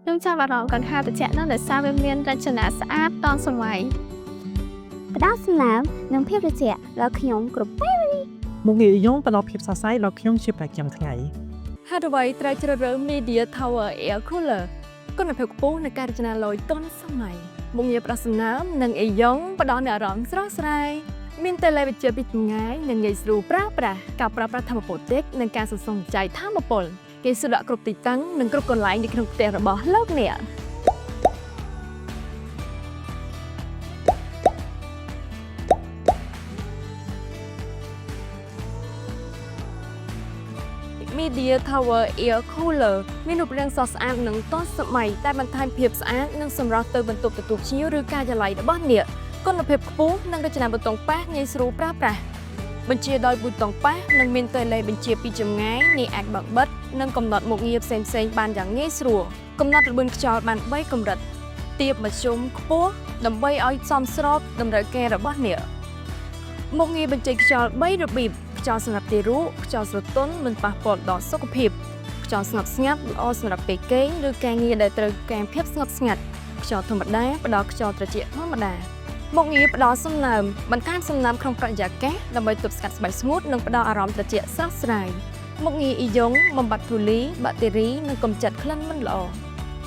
ខ្ញុំចាប់អារម្មណ៍កាន់ថាត្រជាក់នឹងដោយសារវាមានរចនាស្អាតតសម័យផ្ដោតសំណើមនិងភាពត្រជាក់ដល់ខ្ញុំគ្រប់ពេល មុខងារយងផ្ដល់ភាពសរសៃដល់ខ្ញុំជាប្រចាំថ្ងៃ ហេតុអ្វីត្រូវជ្រើសរើស Media Tower Air Cooler គុណភាពខ្ពស់នៃការរចនាឡូយទាន់សម័យមុខងារផ្ដោតសំណើមនិងអេយ៉ុងផ្ដល់នូវអារម្មណ៍ស្រស់ស្រាយមានតេឡេវិទ្យាពីចម្ងាយនិងងាយស្រួលប្រើប្រាស់ការប្រើប្រាស់ថាមពលតិចនិងការសន្សំសំចៃថាមពលគេស្ដាក់គ្រប់ទីតាំងនិងគ្រប់កន្លែងនៅក្នុងផ្ទះរបស់លោកអ្នកMedia Tower Air Cooler មានរូបរាងស្រស់ស្អាតនិងទាន់សម័យតែបន្ថែមភាពស្អាតនិងសម្រស់ទៅបន្ទប់ទទួលភ្ញៀវឬការិយាល័យរបស់អ្នកគុណភាពខ្ពស់និងរចនាប័ទ្មប៉ះងាយស្រួលប្រើប្រាស់បញ្ជាដោយប៊ូតុងប៉ះនិងមានតេឡេបញ្ជាពីចម្ងាយអ្នកអាចបើកបិទនិងកំណត់មុខងារផ្សេងៗបានយ៉ាងងាយស្រួលកំណត់ល្បឿនខ្យល់បាន3កម្រិតទាបមធ្យមខ្ពស់ដើម្បីឲ្យសមស្របតម្រូវការរបស់អ្នកមុខងារបញ្ចេញខ្យល់3របៀបខ្យល់សម្រាប់ទារកខ្យល់ស្រទន់មិនប៉ះពាល់ដល់សុខភាពខ្យល់ស្ងប់ស្ងាត់ល្អសម្រាប់ពេលគេងឬការងារដែលត្រូវការភាពស្ងប់ស្ងាត់ខ្យល់ធម្មតាផ្ដល់ខ្យល់ត្រជាក់ធម្មតាមុខងារផ្ដល់សំណើមបន្ថែមសំណើមក្នុងបរិយាកាសដើម្បីទប់ស្កាត់ស្បែកស្ងួតនិងផ្ដល់អារម្មណ៍ត្រជាក់ស្រស់ស្រាយមុខងារអ៊ីយ៉ុងបំបត្តិធូលីបាក់តេរីនិងកម្ចាត់ក្លិនមិនល្អ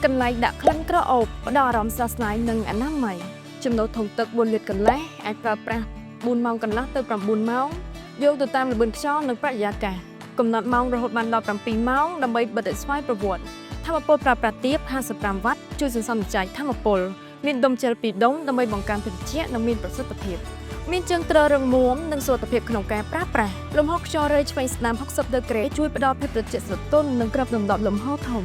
កន្លែងដាក់ក្លិនក្រអូបផ្ដល់អារម្មណ៍ស្រស់ស្រាយនិងអនាម័យចំណូលធុងទឹក4លីត្រកន្លះអាចប្រើប្រាស់4ម៉ោងកន្លះទៅ9ម៉ោងយោងទៅតាមល្បឿនខ្យល់និងបរិយាកាសកំណត់ម៉ោងរហូតបានដល់7ម៉ោងដើម្បីបិទឲ្យស្វ័យប្រវត្តិថាមពលប្រើប្រាស់ទាប55វ៉ាត់ជួយសន្សំសំចៃថាមពលមានដុំជែល2ដុំដើម្បីបង្កើនភាពត្រជាក់និងមានប្រសិទ្ធភាពមានជើងទ្ររឹងមាំនិងសុវត្ថិភាពក្នុងការប្រើប្រាស់លំហខ្យល់រៃឆ្វេងស្ដាំ60ដឺក្រេជួយផ្ដល់ភាពត្រជាក់ស្រទន់និងគ្របដណ្ដប់លំហធំ